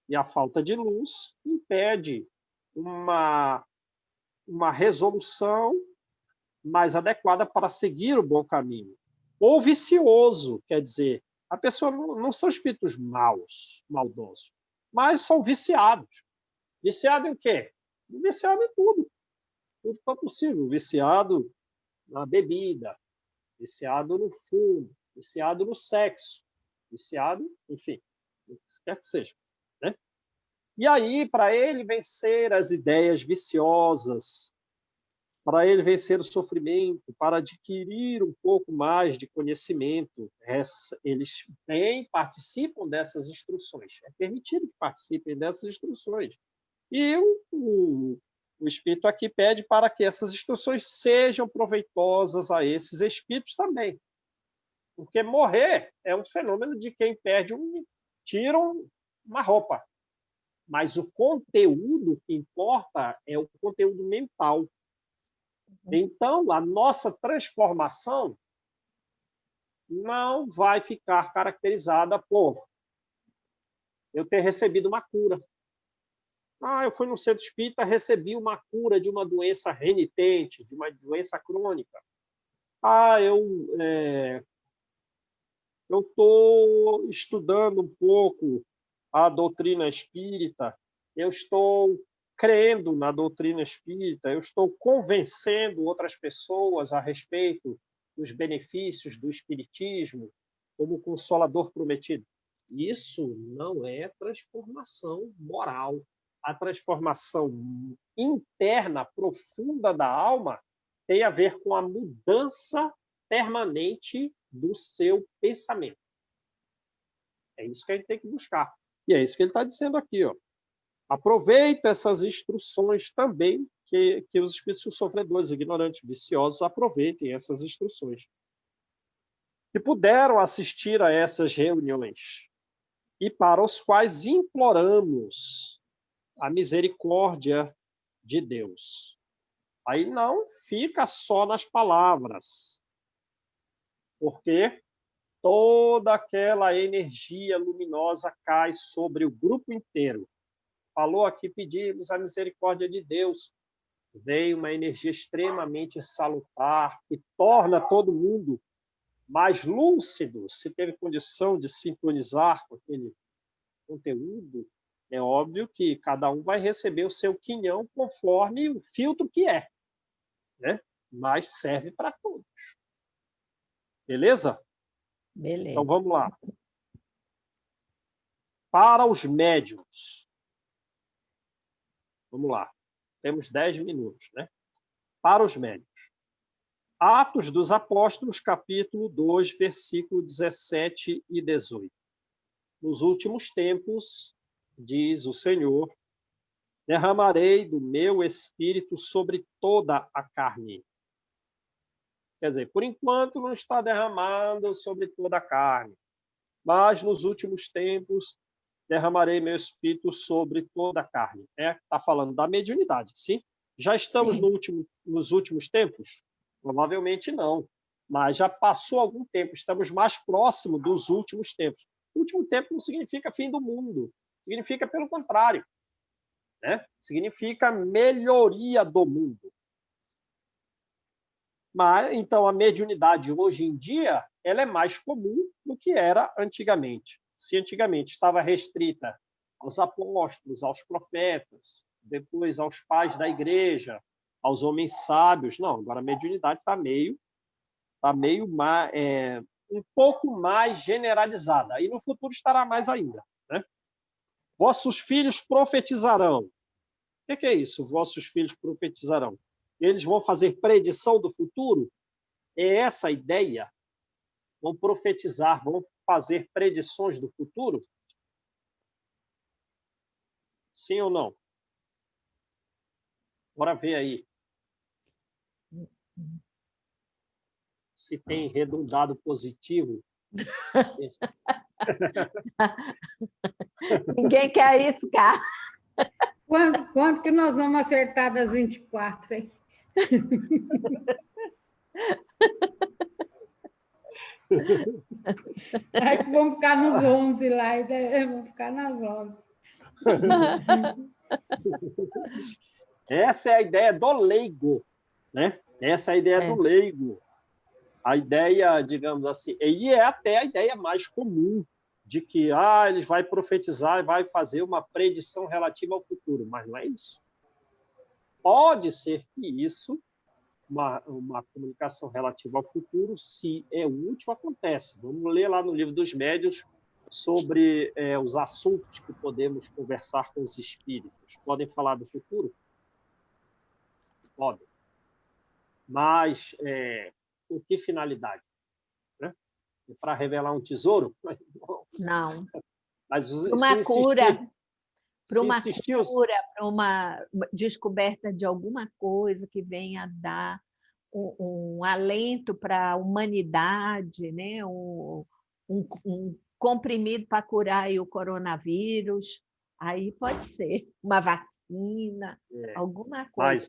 E a falta de luz impede uma resolução mais adequada para seguir o bom caminho. Ou vicioso, quer dizer, a pessoa não são espíritos maldosos, mas são viciados. Viciado em quê? Viciado em tudo. Tudo que é possível. Viciado na bebida, viciado no fumo, viciado no sexo, viciado, enfim, o que quer que seja, né? E aí, para ele vencer as ideias viciosas, para ele vencer o sofrimento, para adquirir um pouco mais de conhecimento, eles participam dessas instruções. É permitido que participem dessas instruções. E o Espírito aqui pede para que essas instruções sejam proveitosas a esses espíritos também. Porque morrer é um fenômeno de quem tira uma roupa. Mas o conteúdo que importa é o conteúdo mental. Então, a nossa transformação não vai ficar caracterizada por eu ter recebido uma cura. Eu fui no centro espírita, recebi uma cura de uma doença renitente, de uma doença crônica. Eu estou estudando um pouco a doutrina espírita, eu estou crendo na doutrina espírita, eu estou convencendo outras pessoas a respeito dos benefícios do espiritismo como consolador prometido. Isso não é transformação moral. A transformação interna, profunda da alma tem a ver com a mudança permanente do seu pensamento. É isso que a gente tem que buscar. E é isso que ele está dizendo aqui. Aproveita essas instruções também, que os espíritos sofredores, ignorantes, viciosos, aproveitem essas instruções. Que puderam assistir a essas reuniões e para os quais imploramos a misericórdia de Deus. Aí não fica só nas palavras, porque toda aquela energia luminosa cai sobre o grupo inteiro. Falou aqui, pedimos a misericórdia de Deus. Veio uma energia extremamente salutar, que torna todo mundo mais lúcido. Se teve condição de sintonizar com aquele conteúdo, é óbvio que cada um vai receber o seu quinhão conforme o filtro que é, né? Mas serve para todos. Beleza? Beleza. Então, vamos lá. Para os médiuns. Vamos lá. Temos 10 minutos, né? Para os médiuns. Atos dos Apóstolos, capítulo 2, versículo 17 e 18. Nos últimos tempos, diz o Senhor, derramarei do meu espírito sobre toda a carne. Quer dizer, por enquanto não está derramando sobre toda a carne, mas nos últimos tempos derramarei meu espírito sobre toda a carne. Está falando da mediunidade, sim? Já estamos nos últimos tempos? Provavelmente não, mas já passou algum tempo, estamos mais próximos dos últimos tempos. O último tempo não significa fim do mundo, significa pelo contrário, né? Significa melhoria do mundo. Mas, então, a mediunidade hoje em dia ela é mais comum do que era antigamente. Se antigamente estava restrita aos apóstolos, aos profetas, depois aos pais da igreja, aos homens sábios, não, agora a mediunidade está meio um pouco mais generalizada. Aí no futuro estará mais ainda, né? Vossos filhos profetizarão. O que é isso? Vossos filhos profetizarão. Eles vão fazer predição do futuro? É essa a ideia? Vão profetizar, vão fazer predições do futuro? Sim ou não? Bora ver aí. Se tem redundado positivo. Ninguém quer arriscar. Quanto que nós vamos acertar das 24, hein? Aí vamos ficar nos 11 lá, e vamos ficar nas 11. Essa é a ideia do leigo, né? Essa é a ideia do leigo. A ideia, digamos assim, e é até a ideia mais comum de que ele vai profetizar e vai fazer uma predição relativa ao futuro, mas não é isso. Pode ser que isso uma comunicação relativa ao futuro, se é útil, acontece. Vamos ler lá no Livro dos Médiuns sobre os assuntos que podemos conversar com os espíritos. Podem falar do futuro? Podem. Mas com que finalidade? Né? Para revelar um tesouro? Não. Mas Uma cura. Para uma insistir, cura, para uma descoberta de alguma coisa que venha a dar um alento para a humanidade, né? um comprimido para curar aí o coronavírus, aí pode ser uma vacina, alguma coisa. Mas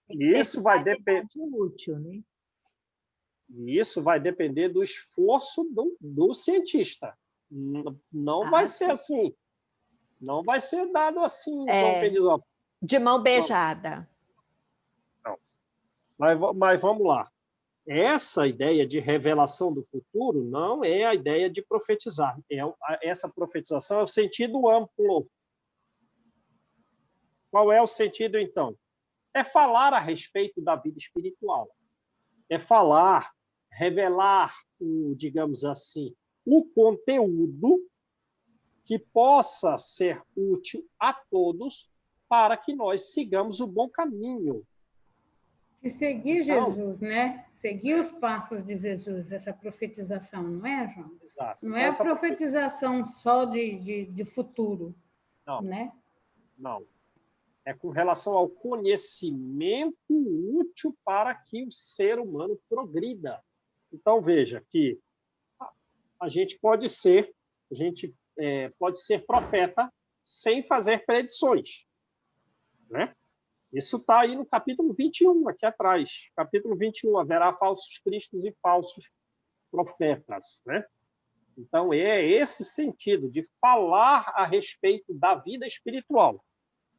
isso vai depender útil, né? Isso vai depender do esforço do cientista. Não vai ser assim. Não vai ser dado assim, de mão beijada. Não. Mas vamos lá. Essa ideia de revelação do futuro não é a ideia de profetizar. Essa profetização é o sentido amplo. Qual é o sentido, então? É falar a respeito da vida espiritual. É falar, revelar, digamos assim, o conteúdo que possa ser útil a todos para que nós sigamos o bom caminho. E seguir Jesus, né? Seguir os passos de Jesus, essa profetização, não é, João? Exato. Não é a profetização só de futuro, não, né? Não. É com relação ao conhecimento útil para que o ser humano progrida. Então, veja que a gente pode ser profeta sem fazer predições, né? Isso está aí no capítulo 21, aqui atrás. Capítulo 21, haverá falsos cristos e falsos profetas, né? Então, é esse sentido de falar a respeito da vida espiritual,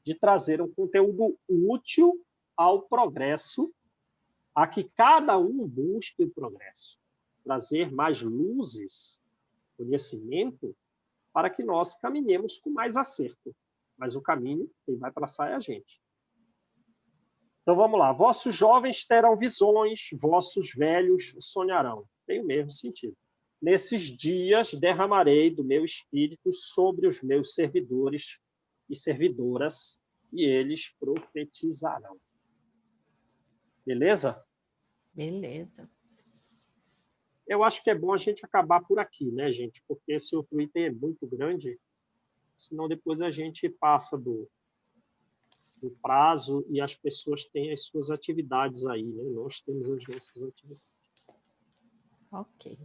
de trazer um conteúdo útil ao progresso, a que cada um busque o progresso, trazer mais luzes, conhecimento, para que nós caminhemos com mais acerto. Mas o caminho, quem vai traçar é a gente. Então, vamos lá. Vossos jovens terão visões, vossos velhos sonharão. Tem o mesmo sentido. Nesses dias derramarei do meu espírito sobre os meus servidores e servidoras, e eles profetizarão. Beleza? Beleza. Eu acho que é bom a gente acabar por aqui, né, gente? Porque esse outro item é muito grande, senão depois a gente passa do prazo e as pessoas têm as suas atividades aí, né? Nós temos as nossas atividades. Ok.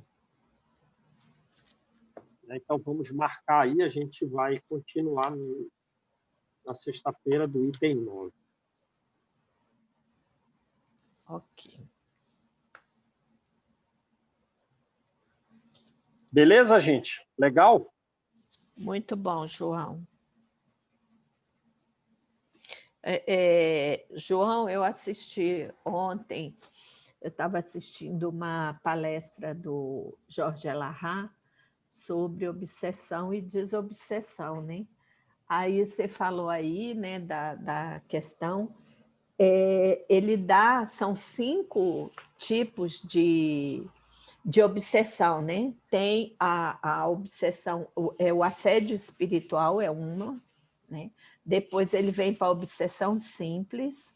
Então, vamos marcar aí, a gente vai continuar na sexta-feira do item 9. Ok. Beleza, gente? Legal? Muito bom, João. João, eu assisti ontem, eu estava assistindo uma palestra do Jorge Elahá sobre obsessão e desobsessão, né? Aí você falou aí, né, da questão, são 5 tipos de obsessão, né? Tem a obsessão, o assédio espiritual é uma, né? Depois ele vem para a obsessão simples,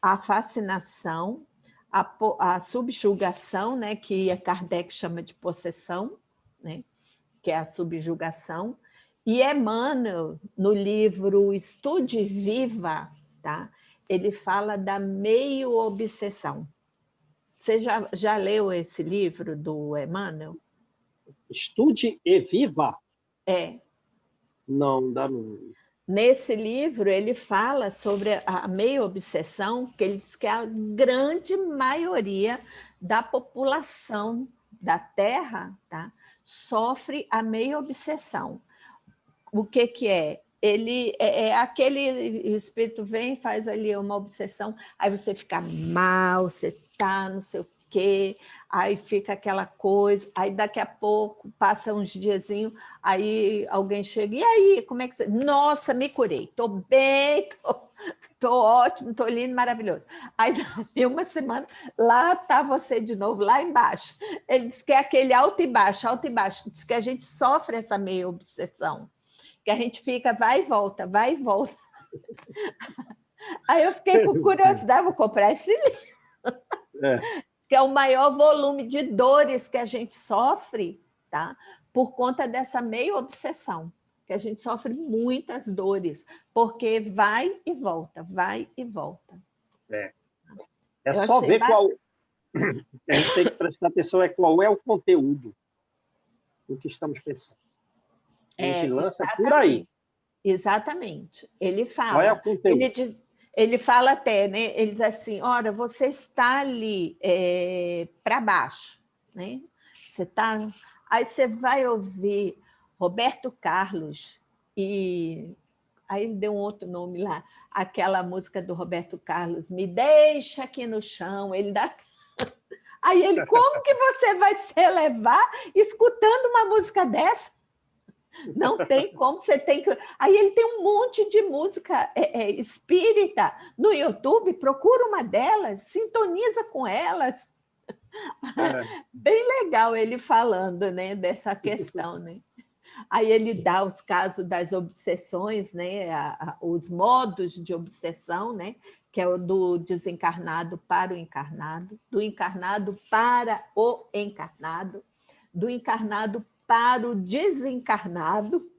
a fascinação, a subjugação, né? Que Kardec chama de possessão, né? Que é a subjugação, e Emmanuel, no livro Estude Viva, tá? Ele fala da meio-obsessão. Você já leu esse livro do Emmanuel? Estude e Viva? Não, dá não. Nesse livro, ele fala sobre a meio-obsessão, que ele diz que a grande maioria da população da Terra, tá, sofre a meio-obsessão. O que é? Ele aquele espírito vem, faz ali uma obsessão, aí você fica mal, você tá não sei o quê, aí fica aquela coisa, aí daqui a pouco, passa uns diazinhos, aí alguém chega, e aí, como é que você... Nossa, me curei, estou bem, estou ótimo, estou lindo, maravilhoso. Aí, daqui uma semana, lá está você de novo, lá embaixo. Ele diz que é aquele alto e baixo, diz que a gente sofre essa meia obsessão, que a gente fica, vai e volta, vai e volta. Aí eu fiquei com curiosidade, vou comprar esse livro. Que é o maior volume de dores que a gente sofre, tá? Por conta dessa meia obsessão, que a gente sofre muitas dores, porque vai e volta, vai e volta. É só ver qual... A gente tem que prestar atenção qual é o conteúdo do que estamos pensando. Vigilância é por aí. Exatamente. Ele fala. Qual é o conteúdo? Ele fala até, né? Ele diz assim: ora, você está ali para baixo, né? Você está. Aí você vai ouvir Roberto Carlos e aí ele deu um outro nome lá, aquela música do Roberto Carlos, Me Deixa Aqui no Chão. Ele dá. Aí ele, como que você vai se elevar escutando uma música dessa? Não tem como, você tem que... Aí ele tem um monte de música espírita no YouTube, procura uma delas, sintoniza com elas. Bem legal ele falando, né, dessa questão, né? Aí ele dá os casos das obsessões, né, os modos de obsessão, né, que é o do desencarnado para o encarnado, do encarnado para o encarnado, do encarnado para o desencarnado,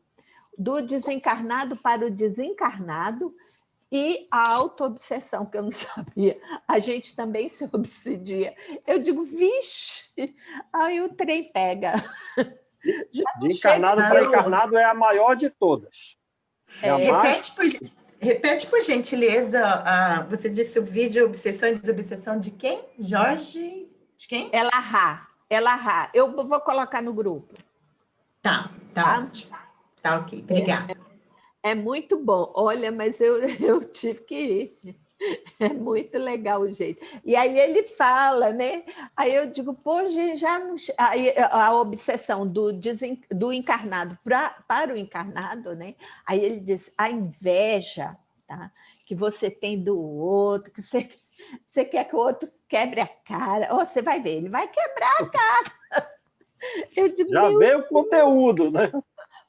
do desencarnado para o desencarnado e a autoobsessão, que eu não sabia. A gente também se obsidia. Eu digo, vixe, aí o trem pega. De encarnado para encarnado é a maior de todas. Repete, por gentileza, você disse o vídeo Obsessão e Desobsessão de quem? Jorge? De quem? Elahá. Eu vou colocar no grupo. Tá ótimo. Tá ok, obrigada. É muito bom. Olha, mas eu tive que ir. É muito legal o jeito. E aí ele fala, né? Aí eu digo, pô, já não... Aí a obsessão do encarnado para o encarnado, né? Aí ele diz, a inveja, tá? Que você tem do outro, que você quer que o outro quebre a cara. Oh, você vai ver, ele vai quebrar a cara. Eu digo, já veio o conteúdo, né?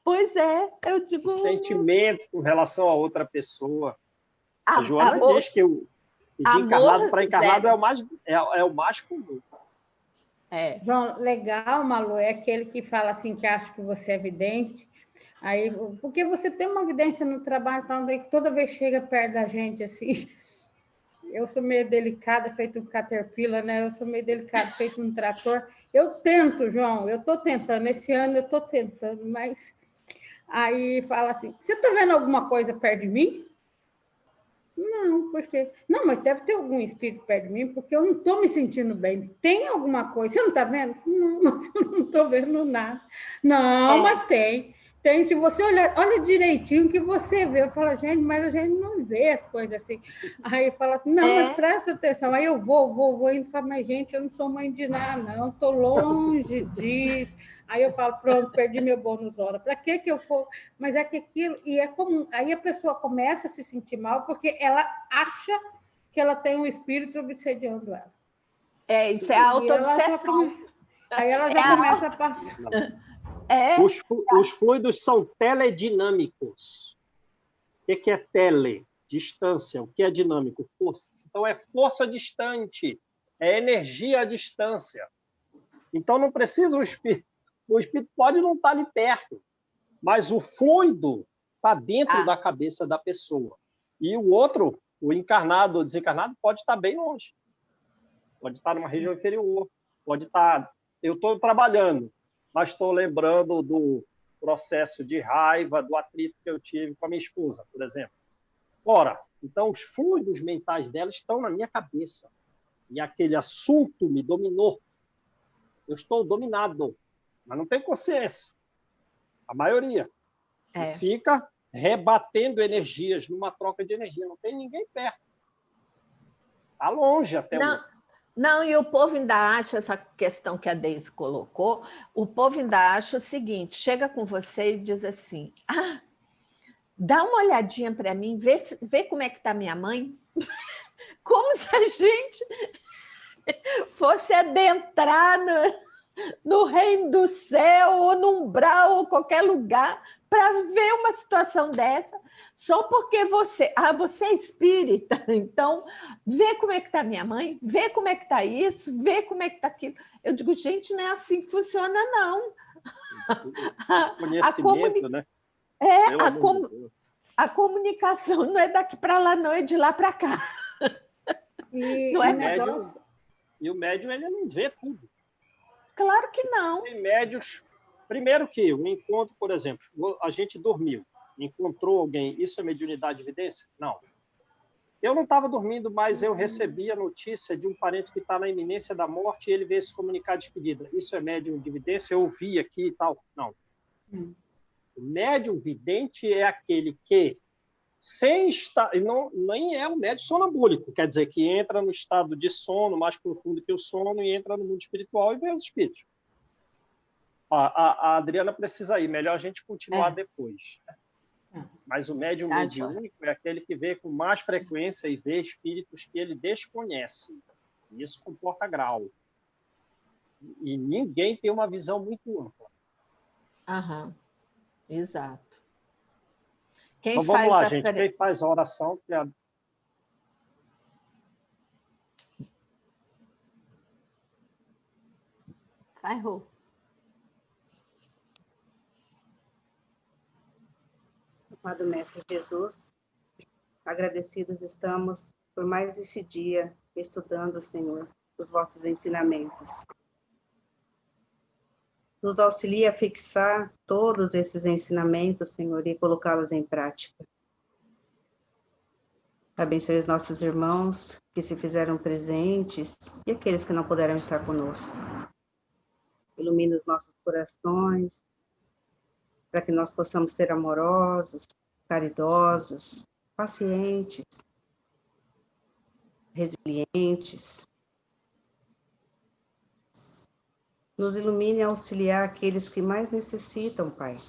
Pois é, eu digo... O sentimento com relação a outra pessoa. A Joana diz que de encarnado para encarnado é o mais comum. João, legal, Malu, é aquele que fala assim, que acha que você é vidente. Aí, porque você tem uma evidência no trabalho, que toda vez chega perto da gente, assim... Eu sou meio delicada, feito um caterpillar, né? Eu sou meio delicada, feito um trator. Eu tento, João, eu estou tentando. Esse ano eu estou tentando, mas... Aí fala assim, você está vendo alguma coisa perto de mim? Não, porque... Não, mas deve ter algum espírito perto de mim, porque eu não estou me sentindo bem. Tem alguma coisa? Você não está vendo? Não, mas eu não estou vendo nada. Não, mas tem. Tem, se você olha direitinho que você vê. Eu falo, gente, mas a gente não vê as coisas assim. Aí fala assim, não, mas presta atenção. Aí eu vou indo e falo, mas gente, eu não sou mãe de nada, não, estou longe disso. Aí eu falo, pronto, perdi meu bônus hora. Para que eu for? Mas é que aquilo, e é comum. Aí a pessoa começa a se sentir mal porque ela acha que ela tem um espírito obsediando ela. Isso é a autoobsessão. Aí ela já começa a passar. Os fluidos são teledinâmicos. O que é tele? Distância. O que é dinâmico? Força. Então, é força distante. É energia à distância. Então, não precisa o espírito. O espírito pode não estar ali perto, mas o fluido está dentro da cabeça da pessoa. E o outro, o encarnado ou desencarnado, pode estar bem longe. Pode estar numa região inferior. Pode estar... Eu estou trabalhando, mas estou lembrando do processo de raiva, do atrito que eu tive com a minha esposa, por exemplo. Ora, então os fluidos mentais dela estão na minha cabeça. E aquele assunto me dominou. Eu estou dominado, mas não tenho consciência. A maioria. E fica rebatendo energias numa troca de energia. Não tem ninguém perto. Está longe até o... Não, e o povo ainda acha, essa questão que a Deise colocou, o povo ainda acha o seguinte, chega com você e diz assim, dá uma olhadinha para mim, vê como é que está minha mãe. Como se a gente fosse adentrar no reino do céu, ou no umbral, ou qualquer lugar, para ver uma situação dessa, só porque você é espírita, então vê como é que está minha mãe, vê como é que está isso, vê como é que está aquilo. Eu digo, gente, não é assim que funciona, não. Conhecimento, né? A comunicação não é daqui para lá, não, é de lá para cá. Não é negócio. E o médium, ele não vê tudo. Claro que não. Tem médios... Primeiro que o encontro, por exemplo, a gente dormiu, encontrou alguém, isso é mediunidade de evidência? Não. Eu não estava dormindo, mas eu recebi a notícia de um parente que está na iminência da morte e ele veio se comunicar de despedida. Isso é médium de evidência? Eu ouvi aqui e tal? Não. O médium vidente é aquele que, sem estar... nem é um médium sonambúlico, quer dizer, que entra no estado de sono mais profundo que o sono e entra no mundo espiritual e vê os espíritos. A Adriana precisa ir, melhor a gente continuar depois. Mas o médium mediúnico é aquele que vê com mais frequência e vê espíritos que ele desconhece. Isso comporta grau. E ninguém tem uma visão muito ampla. Exato. Então vamos lá, gente. Quem faz a oração? Vai, Rô. Amado Mestre Jesus, agradecidos estamos por mais este dia estudando, Senhor, os vossos ensinamentos. Nos auxilia a fixar todos esses ensinamentos, Senhor, e colocá-los em prática. Abençoe os nossos irmãos que se fizeram presentes e aqueles que não puderam estar conosco. Ilumina os nossos corações, para que nós possamos ser amorosos, caridosos, pacientes, resilientes. Nos ilumine a auxiliar aqueles que mais necessitam, Pai.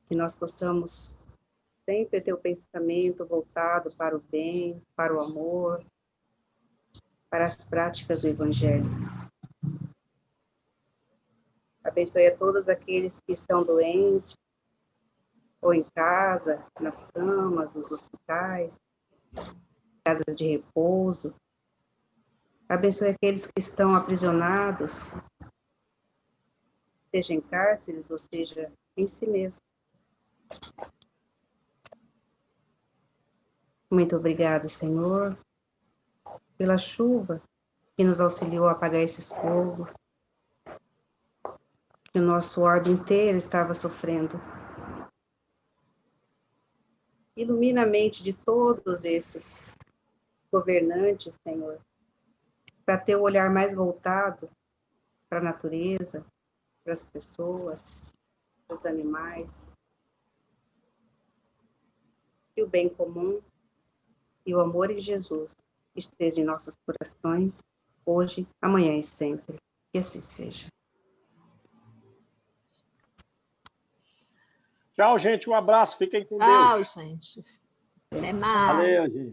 Que nós possamos sempre ter o pensamento voltado para o bem, para o amor, para as práticas do Evangelho. Abençoe a todos aqueles que estão doentes, ou em casa, nas camas, nos hospitais, casas de repouso. Abençoe aqueles que estão aprisionados, seja em cárceres, ou seja, em si mesmo. Muito obrigado, Senhor, pela chuva que nos auxiliou a apagar esses fogos, que o nosso orbe inteiro estava sofrendo. Ilumina a mente de todos esses governantes, Senhor, para ter o olhar mais voltado para a natureza, para as pessoas, para os animais. Que o bem comum e o amor em Jesus esteja em nossos corações, hoje, amanhã e sempre. Que assim seja. Tchau, gente. Um abraço. Fiquem com Deus. Tchau, gente. Até mais. Valeu, gente.